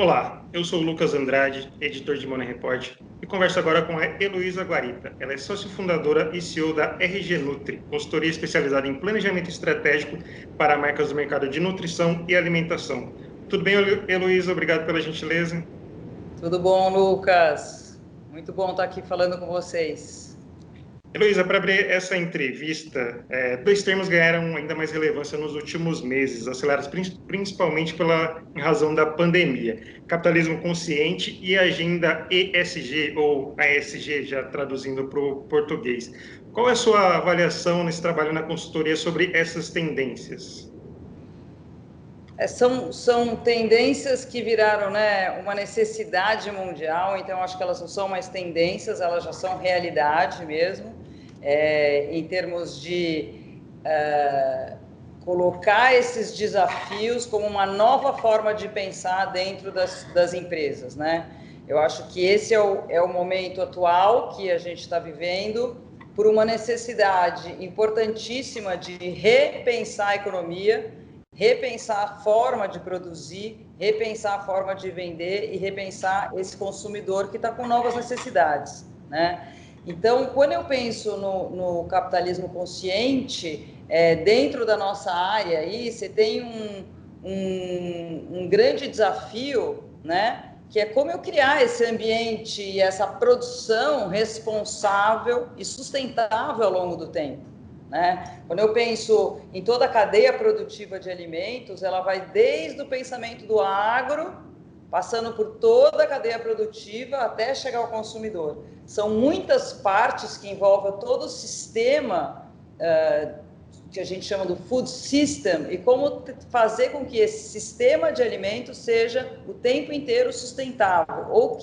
Olá, eu sou o Lucas Andrade, editor de Money Report, e converso agora com a Heloísa Guarita. Ela é sócio fundadora e CEO da RG Nutri, consultoria especializada em planejamento estratégico para marcas do mercado de nutrição e alimentação. Tudo bem, Heloísa? Obrigado pela gentileza. Tudo bom, Lucas? Muito bom estar aqui falando com vocês. Heloísa, para abrir essa entrevista, dois termos ganharam ainda mais relevância nos últimos meses, acelerados principalmente em razão da pandemia: capitalismo consciente e agenda ESG, ou ASG, já traduzindo para o português. Qual é a sua avaliação nesse trabalho na consultoria sobre essas tendências? São tendências que viraram, né, uma necessidade mundial, então acho que elas não são mais tendências, elas já são realidade mesmo, em termos de colocar esses desafios como uma nova forma de pensar dentro das empresas, né? Eu acho que esse é o momento atual que a gente está vivendo, por uma necessidade importantíssima de repensar a economia, repensar a forma de produzir, repensar a forma de vender e repensar esse consumidor que está com novas necessidades, né? Então, quando eu penso no capitalismo consciente, dentro da nossa área aí, você tem um grande desafio, né? Que é como eu criar esse ambiente e essa produção responsável e sustentável ao longo do tempo, né? Quando eu penso em toda a cadeia produtiva de alimentos, ela vai desde o pensamento do agro, passando por toda a cadeia produtiva até chegar ao consumidor. São muitas partes que envolvem todo o sistema que a gente chama do food system, e como fazer com que esse sistema de alimentos seja o tempo inteiro sustentável, ou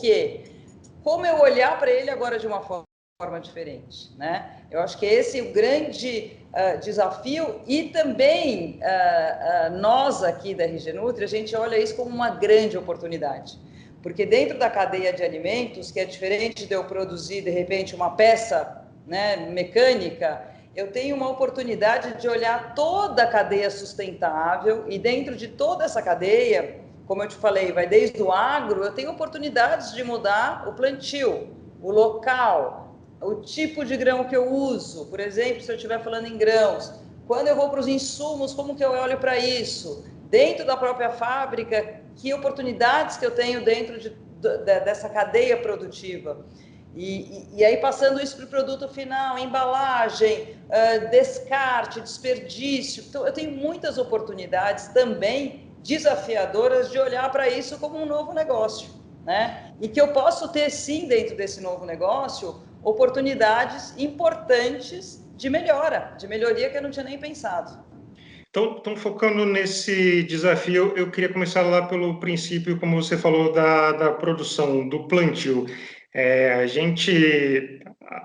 como eu olhar para ele agora de uma forma diferente, né? Eu acho que esse é o grande desafio, e também nós aqui da RG Nutri, a gente olha isso como uma grande oportunidade, porque dentro da cadeia de alimentos, que é diferente de eu produzir de repente uma peça, né, mecânica, eu tenho uma oportunidade de olhar toda a cadeia sustentável, e dentro de toda essa cadeia, como eu te falei, vai desde o agro, eu tenho oportunidades de mudar o plantio, o local, o tipo de grão que eu uso. Por exemplo, se eu estiver falando em grãos, quando eu vou para os insumos, como que eu olho para isso? Dentro da própria fábrica, que oportunidades que eu tenho dentro dessa cadeia produtiva? E aí, passando isso para o produto final, embalagem, descarte, desperdício. Então, eu tenho muitas oportunidades também desafiadoras de olhar para isso como um novo negócio, né? E que eu posso ter, sim, dentro desse novo negócio, oportunidades importantes de melhoria que eu não tinha nem pensado. Então, focando nesse desafio, eu queria começar lá pelo princípio, como você falou, da produção, do plantio. A gente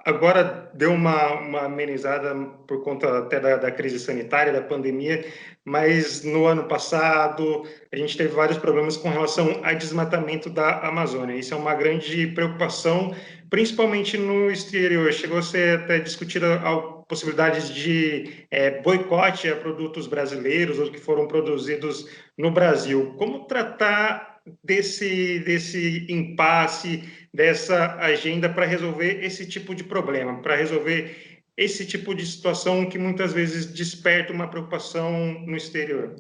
agora deu uma amenizada por conta até da crise sanitária, da pandemia, mas no ano passado a gente teve vários problemas com relação ao desmatamento da Amazônia. Isso é uma grande preocupação, principalmente no exterior. Chegou a ser até discutida possibilidades de boicote a produtos brasileiros ou que foram produzidos no Brasil. Como tratar desse impasse, dessa agenda para resolver esse tipo de problema, para resolver esse tipo de situação que muitas vezes desperta uma preocupação no exterior?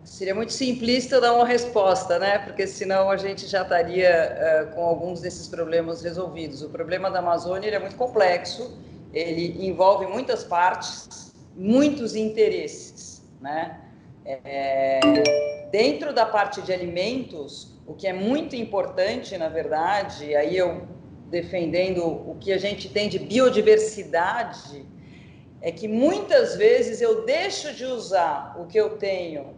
Seria muito simplista eu dar uma resposta, né? Porque senão a gente já estaria com alguns desses problemas resolvidos. O problema da Amazônia, ele é muito complexo, ele envolve muitas partes, muitos interesses, né? Dentro da parte de alimentos, o que é muito importante, na verdade, aí eu defendendo o que a gente tem de biodiversidade, é que muitas vezes eu deixo de usar o que eu tenho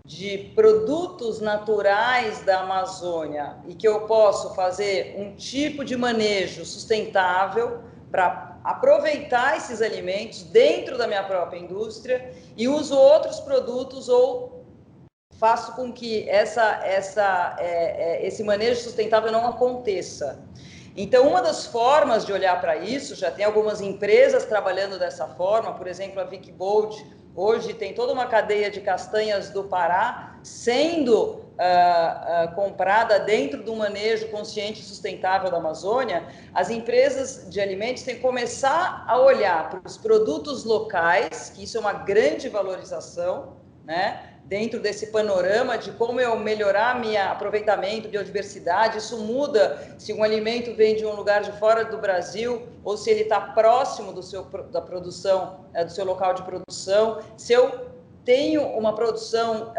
de produtos naturais da Amazônia e que eu posso fazer um tipo de manejo sustentável para aproveitar esses alimentos dentro da minha própria indústria, e uso outros produtos, ou faço com que esse manejo sustentável não aconteça. Então, uma das formas de olhar para isso, já tem algumas empresas trabalhando dessa forma, por exemplo, a Vic Bold, Hoje tem toda uma cadeia de castanhas do Pará sendo comprada dentro do manejo consciente e sustentável da Amazônia. As empresas de alimentos têm que começar a olhar para os produtos locais, que isso é uma grande valorização, né? Dentro desse panorama de como eu melhorar meu aproveitamento, biodiversidade. Isso muda se um alimento vem de um lugar de fora do Brasil ou se ele está próximo da produção, do seu local de produção. Se eu tenho uma produção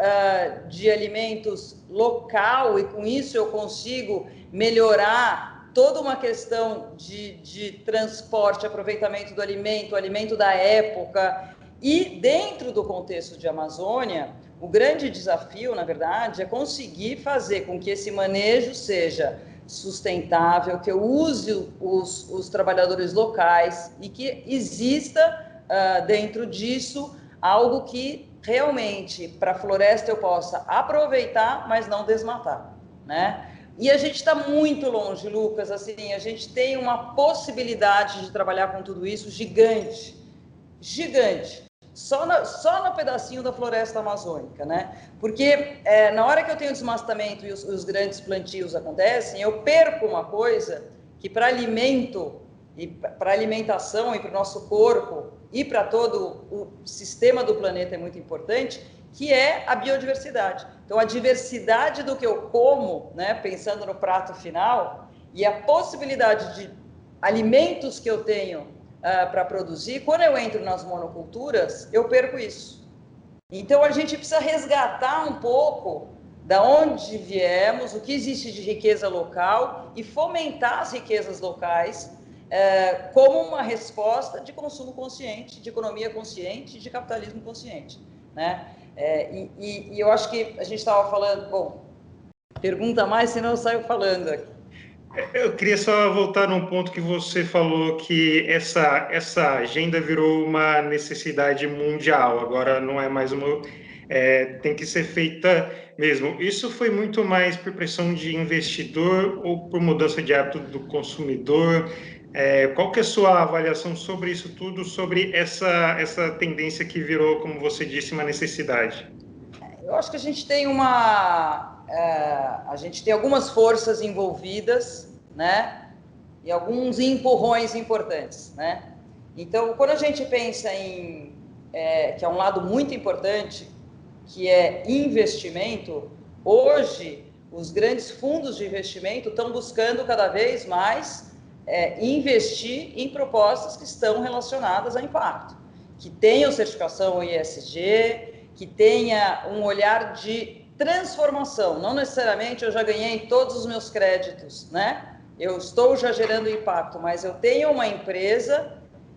de alimentos local e com isso eu consigo melhorar toda uma questão de transporte, aproveitamento do alimento, alimento da época. E dentro do contexto de Amazônia, o grande desafio, na verdade, é conseguir fazer com que esse manejo seja sustentável, que eu use os trabalhadores locais e que exista dentro disso algo que realmente para a floresta eu possa aproveitar, mas não desmatar, né? E a gente está muito longe, Lucas, assim, a gente tem uma possibilidade de trabalhar com tudo isso gigante, gigante. Só no pedacinho da floresta amazônica, né? Porque na hora que eu tenho desmatamento e os grandes plantios acontecem, eu perco uma coisa que para alimento e para alimentação e para o nosso corpo e para todo o sistema do planeta é muito importante, que é a biodiversidade. Então, a diversidade do que eu como, né, pensando no prato final, e a possibilidade de alimentos que eu tenho para produzir, quando eu entro nas monoculturas, eu perco isso. Então, a gente precisa resgatar um pouco da onde viemos, o que existe de riqueza local e fomentar as riquezas locais como uma resposta de consumo consciente, de economia consciente, de capitalismo consciente, né? E eu acho que a gente estava falando, bom, pergunta mais, senão eu saio falando aqui. Eu queria só voltar num ponto que você falou, que essa agenda virou uma necessidade mundial, agora não é mais uma... tem que ser feita mesmo. Isso foi muito mais por pressão de investidor ou por mudança de hábito do consumidor? Qual que é a sua avaliação sobre isso tudo, sobre essa tendência que virou, como você disse, uma necessidade? Eu acho que a gente tem a gente tem algumas forças envolvidas, né? E alguns empurrões importantes, né? Então, quando a gente pensa que é um lado muito importante, que é investimento, hoje os grandes fundos de investimento estão buscando cada vez mais investir em propostas que estão relacionadas a impacto, que tenham certificação ESG, que tenha um olhar de transformação. Não necessariamente eu já ganhei todos os meus créditos, né? Eu estou já gerando impacto, mas eu tenho uma empresa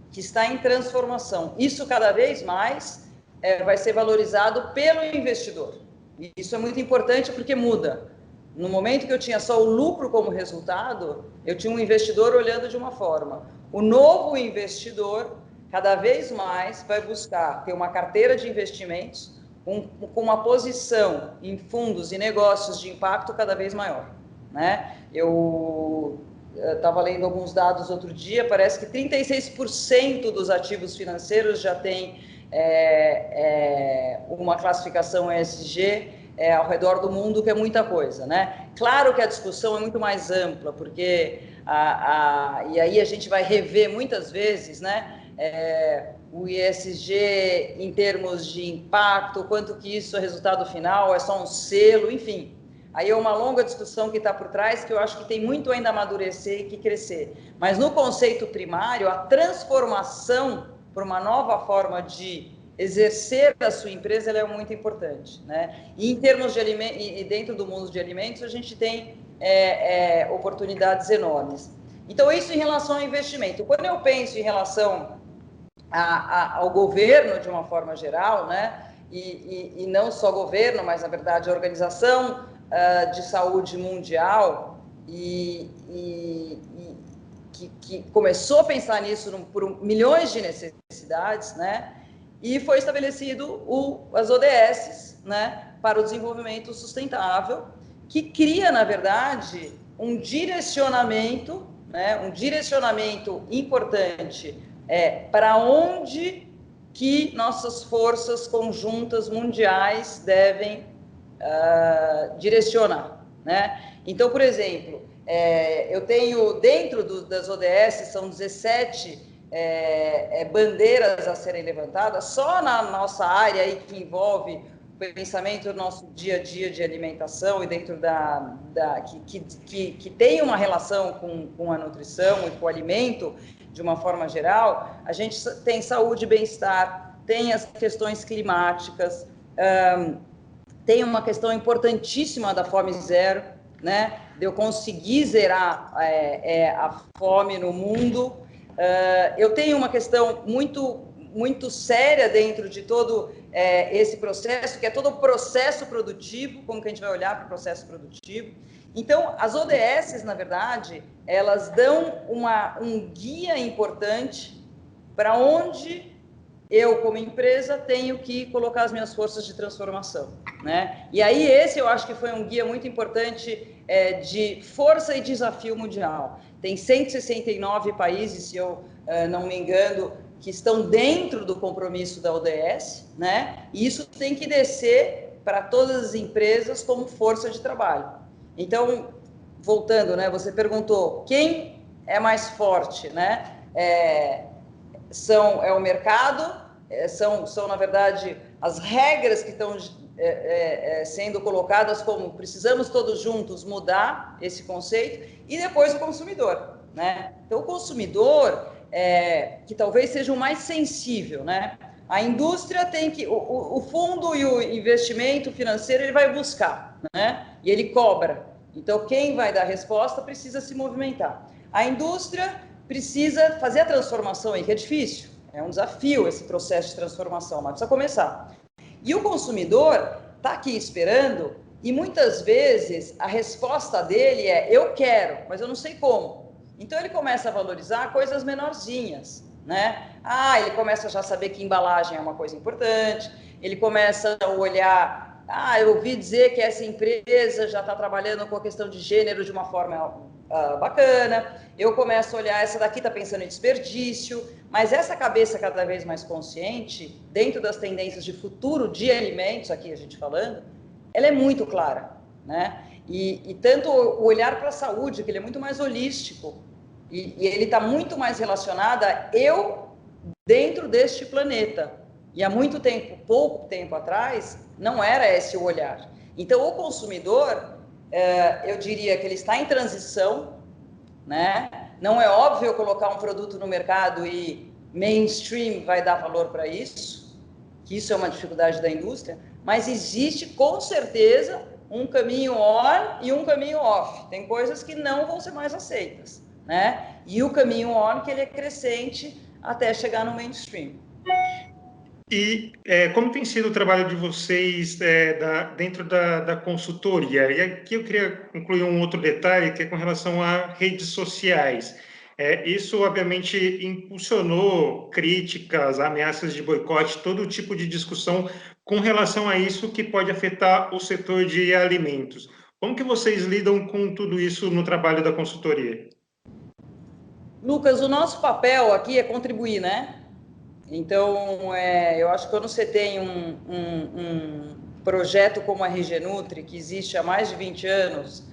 que está em transformação. Isso cada vez mais vai ser valorizado pelo investidor. E isso é muito importante porque muda. No momento que eu tinha só o lucro como resultado, eu tinha um investidor olhando de uma forma. O novo investidor, cada vez mais, vai buscar ter uma carteira de investimentos com uma posição em fundos e negócios de impacto cada vez maior, né? Eu estava lendo alguns dados outro dia, parece que 36% dos ativos financeiros já tem uma classificação ESG ao redor do mundo, que é muita coisa, né? Claro que a discussão é muito mais ampla, porque e aí a gente vai rever muitas vezes, né? O ESG em termos de impacto, quanto que isso é resultado final, é só um selo, enfim. Aí é uma longa discussão que está por trás, que eu acho que tem muito ainda a amadurecer e que crescer. Mas no conceito primário, a transformação por uma nova forma de exercer a sua empresa, ela é muito importante, né? E em termos de alimentos, e dentro do mundo de alimentos, a gente tem oportunidades enormes. Então, isso em relação ao investimento. Quando eu penso em relação ao governo, de uma forma geral, né? E não só governo, mas, na verdade, a Organização de Saúde Mundial, que começou a pensar nisso por milhões de necessidades, né? E foi estabelecido as ODS, né, para o desenvolvimento sustentável, que cria, na verdade, um direcionamento, né, um direcionamento importante para onde que nossas forças conjuntas mundiais devem direcionar, né? Então, por exemplo, eu tenho dentro das ODS, são 17 bandeiras a serem levantadas, só na nossa área aí que envolve o pensamento do nosso dia a dia de alimentação e dentro que tem uma relação com a nutrição e com o alimento, de uma forma geral, a gente tem saúde e bem-estar, tem as questões climáticas, tem uma questão importantíssima da fome zero, né? De eu conseguir zerar a fome no mundo. Eu tenho uma questão muito séria dentro de todo esse processo, que é todo o processo produtivo, como que a gente vai olhar para o processo produtivo. Então, as ODS, na verdade, elas dão um guia importante para onde eu, como empresa, tenho que colocar as minhas forças de transformação, né? E aí esse eu acho que foi um guia muito importante de força e desafio mundial. Tem 169 países, se eu não me engano, que estão dentro do compromisso da ODS, né? E isso tem que descer para todas as empresas como força de trabalho. Então, voltando, né? Você perguntou quem é mais forte, né? É o mercado, são na verdade as regras que estão sendo colocadas como precisamos todos juntos mudar esse conceito, e depois o consumidor, né? Então o consumidor que talvez seja o mais sensível, né? A indústria tem que, o fundo e o investimento financeiro ele vai buscar, né? E ele cobra. Então quem vai dar a resposta precisa se movimentar. A indústria precisa fazer a transformação aí, que é difícil, é um desafio esse processo de transformação, mas precisa começar. E o consumidor está aqui esperando, e muitas vezes a resposta dele é: eu quero, mas eu não sei como. Então ele começa a valorizar coisas menorzinhas, né? Ele começa já a saber que embalagem é uma coisa importante, ele começa a olhar: eu ouvi dizer que essa empresa já está trabalhando com a questão de gênero de uma forma bacana. Eu começo a olhar, essa daqui está pensando em desperdício, mas essa cabeça cada vez mais consciente, dentro das tendências de futuro de alimentos, aqui a gente falando, ela é muito clara, né? E tanto o olhar para a saúde, que ele é muito mais holístico, e ele está muito mais relacionado a eu dentro deste planeta. E há muito tempo, pouco tempo atrás, não era esse o olhar. Então, o consumidor, eu diria que ele está em transição, né? Não é óbvio eu colocar um produto no mercado e mainstream vai dar valor para isso, que isso é uma dificuldade da indústria, mas existe com certeza um caminho on e um caminho off. Tem coisas que não vão ser mais aceitas, né? E o caminho on, que ele é crescente até chegar no mainstream. E como tem sido o trabalho de vocês dentro da consultoria? E aqui eu queria incluir um outro detalhe, que é com relação a redes sociais. Isso, obviamente, impulsionou críticas, ameaças de boicote, todo tipo de discussão com relação a isso que pode afetar o setor de alimentos. Como que vocês lidam com tudo isso no trabalho da consultoria? Lucas, o nosso papel aqui é contribuir, né? Então, eu acho que quando você tem um projeto como a RG Nutri, que existe há mais de 20 anos,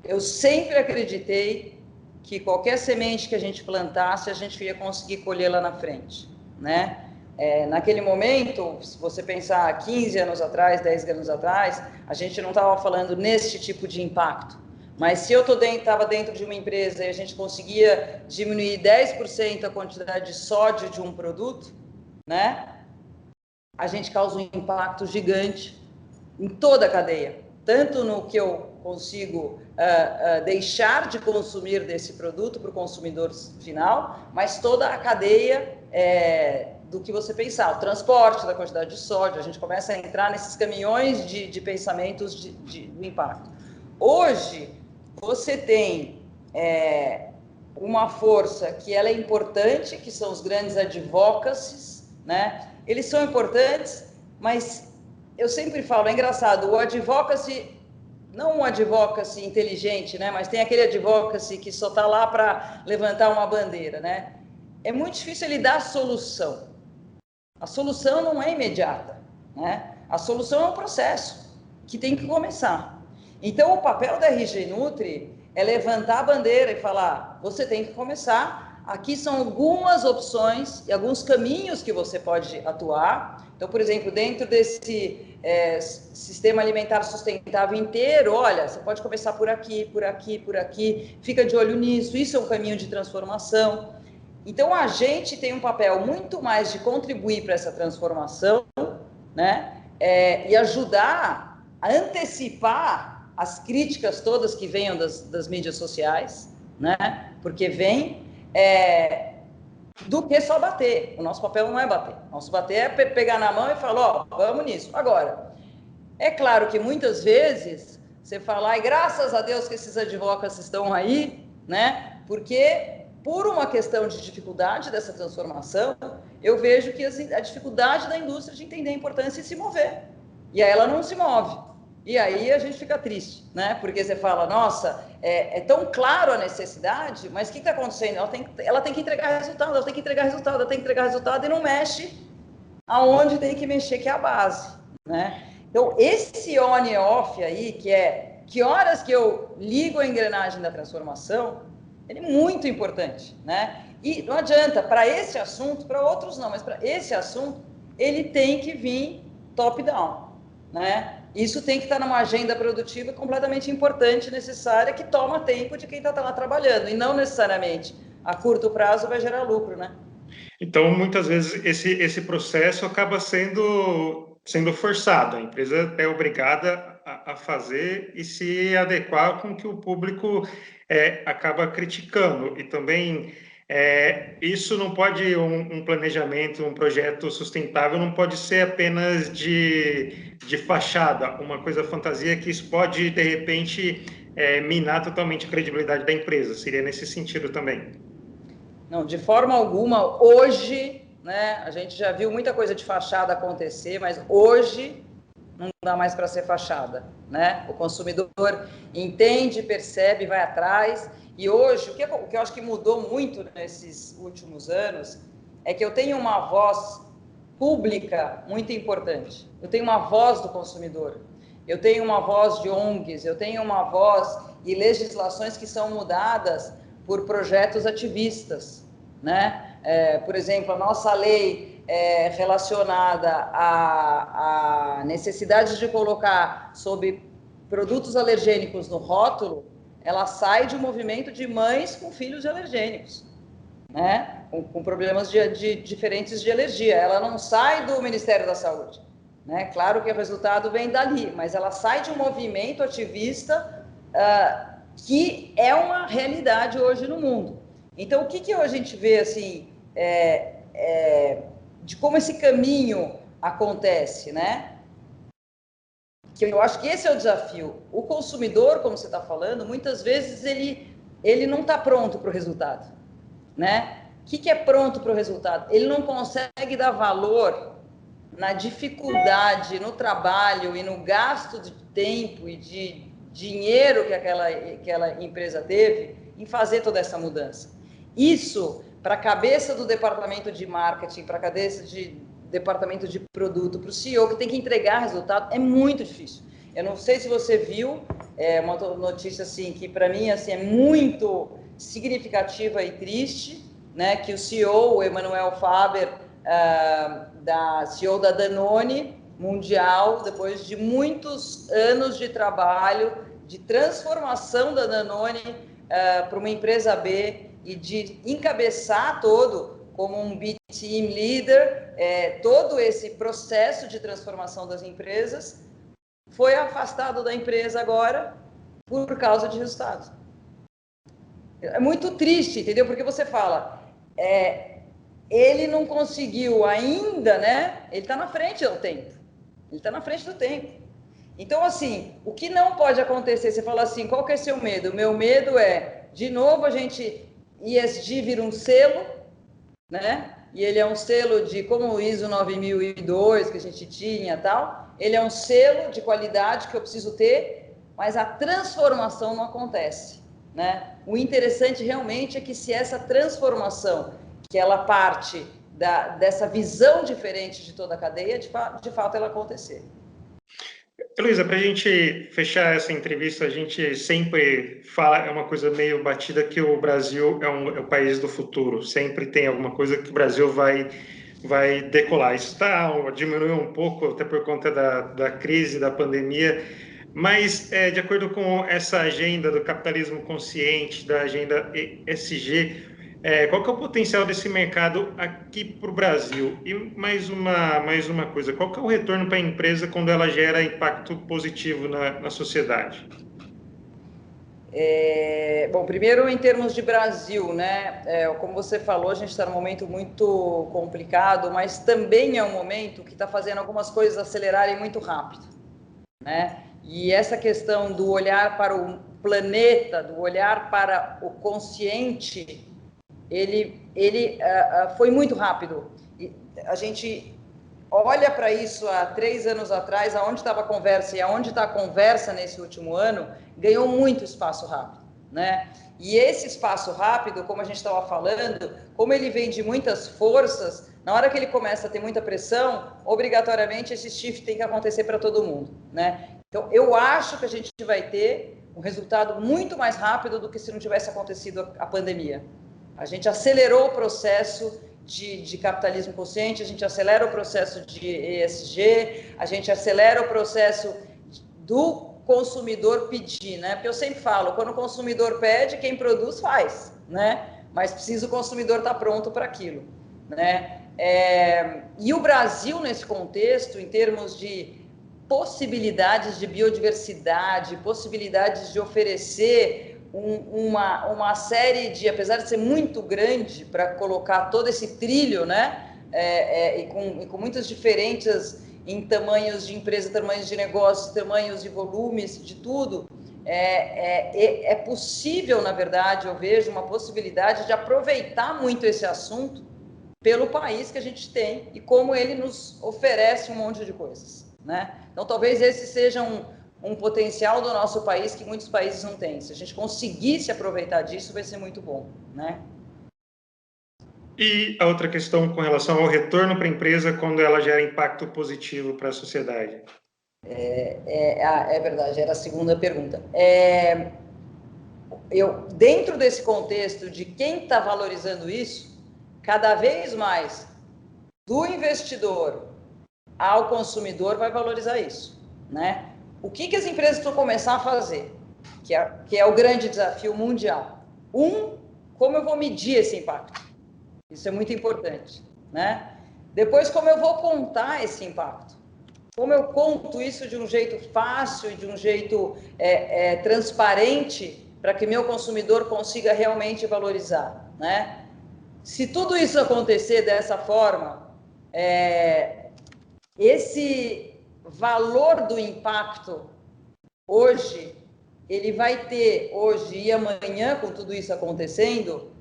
eu sempre acreditei que qualquer semente que a gente plantasse, a gente ia conseguir colher lá na frente, né? Naquele momento, se você pensar 15 anos atrás, 10 anos atrás, a gente não estava falando nesse tipo de impacto. Mas se eu estava dentro de uma empresa e a gente conseguia diminuir 10% a quantidade de sódio de um produto, né? A gente causa um impacto gigante em toda a cadeia. Tanto no que eu consigo deixar de consumir desse produto para o consumidor final, mas toda a cadeia do que você pensar, o transporte da quantidade de sódio, a gente começa a entrar nesses caminhões de pensamentos do impacto. Hoje, você tem uma força que ela é importante, que são os grandes advocacies, né? Eles são importantes, mas eu sempre falo, é engraçado, o advocacy, não um advocacy inteligente, né? Mas tem aquele advocacy que só está lá para levantar uma bandeira, né? é muito difícil ele dar a solução. A solução não é imediata, né? A solução é um processo que tem que começar. Então, o papel da RG Nutri é levantar a bandeira e falar, você tem que começar, aqui são algumas opções e alguns caminhos que você pode atuar. Então, por exemplo, dentro desse sistema alimentar sustentável inteiro, olha, você pode começar por aqui, por aqui, por aqui, fica de olho nisso, isso é um caminho de transformação. Então, a gente tem um papel muito mais de contribuir para essa transformação, né? E ajudar a antecipar as críticas todas que venham das mídias sociais, né? Porque vem do que só bater. O nosso papel não é bater. O nosso bater é pegar na mão e falar, ó, vamos nisso. Agora, é claro que muitas vezes você fala, e graças a Deus que esses advocados estão aí, né? Porque por uma questão de dificuldade dessa transformação, eu vejo que a dificuldade da indústria de entender a importância e se mover. E aí ela não se move. E aí a gente fica triste, né? Porque você fala, nossa, é tão claro a necessidade, mas o que está acontecendo? Ela tem que entregar resultado, ela tem que entregar resultado, ela tem que entregar resultado e não mexe aonde tem que mexer, que é a base, né? Então, esse on e off aí, que horas que eu ligo a engrenagem da transformação, ele é muito importante, né? E não adianta, para esse assunto, para outros não, mas para esse assunto, ele tem que vir top-down, né? Isso tem que estar numa agenda produtiva completamente importante, necessária, que toma tempo de quem está lá trabalhando, e não necessariamente a curto prazo vai gerar lucro, né? Então, muitas vezes, esse processo acaba sendo forçado. A empresa é obrigada a fazer e se adequar com o que o público acaba criticando. E também, isso não pode, um planejamento, um projeto sustentável, não pode ser apenas de fachada, uma coisa fantasia, que isso pode, de repente, minar totalmente a credibilidade da empresa. Seria nesse sentido também. Não, de forma alguma, hoje, né, a gente já viu muita coisa de fachada acontecer, mas hoje não dá mais para ser fachada, né? O consumidor entende, percebe, vai atrás, e hoje, o que eu acho que mudou muito nesses últimos anos, é que eu tenho uma voz pública muito importante, eu tenho uma voz do consumidor, eu tenho uma voz de ONGs, eu tenho uma voz e legislações que são mudadas por projetos ativistas, né? Por exemplo, a nossa lei relacionada à necessidade de colocar sobre produtos alergênicos no rótulo, ela sai de um movimento de mães com filhos alergênicos, né? Com problemas diferentes de alergia. Ela não sai do Ministério da Saúde, né? Claro que o resultado vem dali, mas ela sai de um movimento ativista que é uma realidade hoje no mundo. Então, o que a gente vê, assim, de como esse caminho acontece, né? Que eu acho que esse é o desafio. O consumidor, como você está falando, muitas vezes ele não está pronto para o resultado, né? O que é pronto para o resultado? Ele não consegue dar valor na dificuldade, no trabalho e no gasto de tempo e de dinheiro que aquela empresa teve em fazer toda essa mudança. Isso, para a cabeça do departamento de marketing, para a cabeça de departamento de produto, para o CEO que tem que entregar resultado, é muito difícil. Eu não sei se você viu, uma notícia assim, que para mim assim, é muito significativa e triste, né, que o CEO, o Emanuel Faber, CEO da Danone Mundial, depois de muitos anos de trabalho, de transformação da Danone para uma empresa B e de encabeçar todo como um B-Team Leader, todo esse processo de transformação das empresas, foi afastado da empresa agora por causa de resultados. É muito triste, entendeu? Porque você fala, ele não conseguiu ainda, né? Ele está na frente do tempo. Ele está na frente do tempo. Então, assim, o que não pode acontecer, você fala assim, qual que é seu medo? O meu medo é, de novo, a gente, ESG vira um selo, né? E ele é um selo de, como o ISO 9002 que a gente tinha e tal, ele é um selo de qualidade que eu preciso ter, mas a transformação não acontece, né? O interessante realmente é que se essa transformação, que ela parte dessa visão diferente de toda a cadeia, de fato ela acontecer. Luísa, para a gente fechar essa entrevista, a gente sempre fala, é uma coisa meio batida, que o Brasil é o país do futuro. Sempre tem alguma coisa que o Brasil vai decolar. Isso diminuiu um pouco, até por conta da crise, da pandemia, mas de acordo com essa agenda do capitalismo consciente, da agenda ESG, qual que é o potencial desse mercado aqui para o Brasil? E mais uma coisa, qual que é o retorno para a empresa quando ela gera impacto positivo na sociedade? Bom, primeiro em termos de Brasil, né? Como você falou, a gente está num momento muito complicado, mas também é um momento que está fazendo algumas coisas acelerarem muito rápido, né? E essa questão do olhar para o planeta, do olhar para o consciente, ele foi muito rápido. E a gente olha para isso há 3 anos atrás, aonde estava a conversa e aonde está a conversa nesse último ano, ganhou muito espaço rápido, né? E esse espaço rápido, como a gente estava falando, como ele vem de muitas forças, na hora que ele começa a ter muita pressão, obrigatoriamente esse shift tem que acontecer para todo mundo, né? Então, eu acho que a gente vai ter um resultado muito mais rápido do que se não tivesse acontecido a pandemia. A gente acelerou o processo de capitalismo consciente, a gente acelera o processo de ESG, a gente acelera o processo do consumidor pedir, né? Porque eu sempre falo, quando o consumidor pede, quem produz faz, né? Mas precisa o consumidor estar pronto para aquilo, né? E o Brasil, nesse contexto, em termos de possibilidades de biodiversidade, possibilidades de oferecer uma série de, apesar de ser muito grande para colocar todo esse trilho, né, e com muitas diferenças em tamanhos de empresa, tamanhos de negócio, tamanhos de volumes, de tudo, é possível, na verdade, eu vejo uma possibilidade de aproveitar muito esse assunto pelo país que a gente tem e como ele nos oferece um monte de coisas, né? Então, talvez esse seja um potencial do nosso país que muitos países não têm. Se a gente conseguir se aproveitar disso, vai ser muito bom, né? E a outra questão com relação ao retorno para a empresa quando ela gera impacto positivo para a sociedade? É verdade, era a segunda pergunta. Dentro desse contexto de quem está valorizando isso, cada vez mais do investidor ao consumidor vai valorizar isso, né? O que as empresas vão começar a fazer? Que é o grande desafio mundial. Como eu vou medir esse impacto? Isso é muito importante, né? Depois, como eu vou contar esse impacto? Como eu conto isso de um jeito fácil e de um jeito transparente para que meu consumidor consiga realmente valorizar, né? Se tudo isso acontecer dessa forma, esse valor do impacto hoje, ele vai ter hoje e amanhã, com tudo isso acontecendo,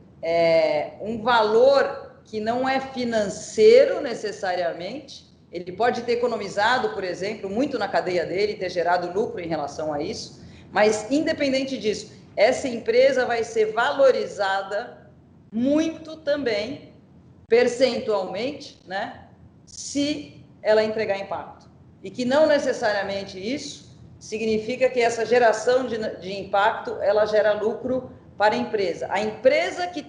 um valor que não é financeiro necessariamente. Ele pode ter economizado, por exemplo, muito na cadeia dele, ter gerado lucro em relação a isso, mas independente disso, essa empresa vai ser valorizada muito também, percentualmente, né, se ela entregar impacto. E que não necessariamente isso significa que essa geração de impacto, ela gera lucro para a empresa. A empresa que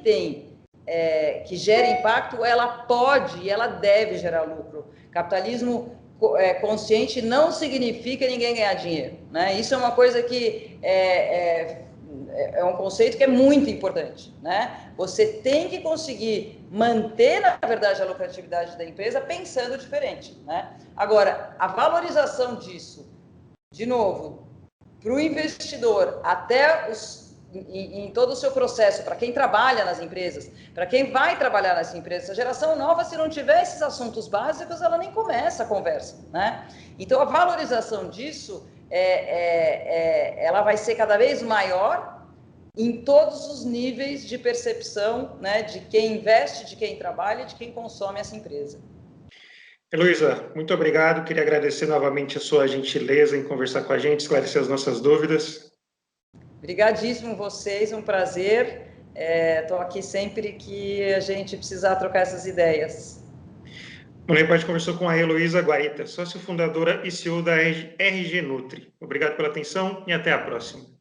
que gera impacto, ela pode e ela deve gerar lucro. Capitalismo consciente não significa ninguém ganhar dinheiro, né? Isso é uma coisa que é um conceito que é muito importante, né? Você tem que conseguir manter, na verdade, a lucratividade da empresa pensando diferente, né? Agora, a valorização disso, de novo, para o investidor, até em todo o seu processo, para quem trabalha nas empresas, para quem vai trabalhar nas empresas, a geração nova, se não tiver esses assuntos básicos, ela nem começa a conversa, né? Então, a valorização disso, ela vai ser cada vez maior em todos os níveis de percepção, né, de quem investe, de quem trabalha, de quem consome essa empresa. Heloísa, muito obrigado. Queria agradecer novamente a sua gentileza em conversar com a gente, esclarecer as nossas dúvidas. Obrigadíssimo vocês, um prazer. Estou aqui sempre que a gente precisar trocar essas ideias. O Nepad conversou com a Heloísa Guarita, sócio fundadora e CEO da RG Nutri. Obrigado pela atenção e até a próxima.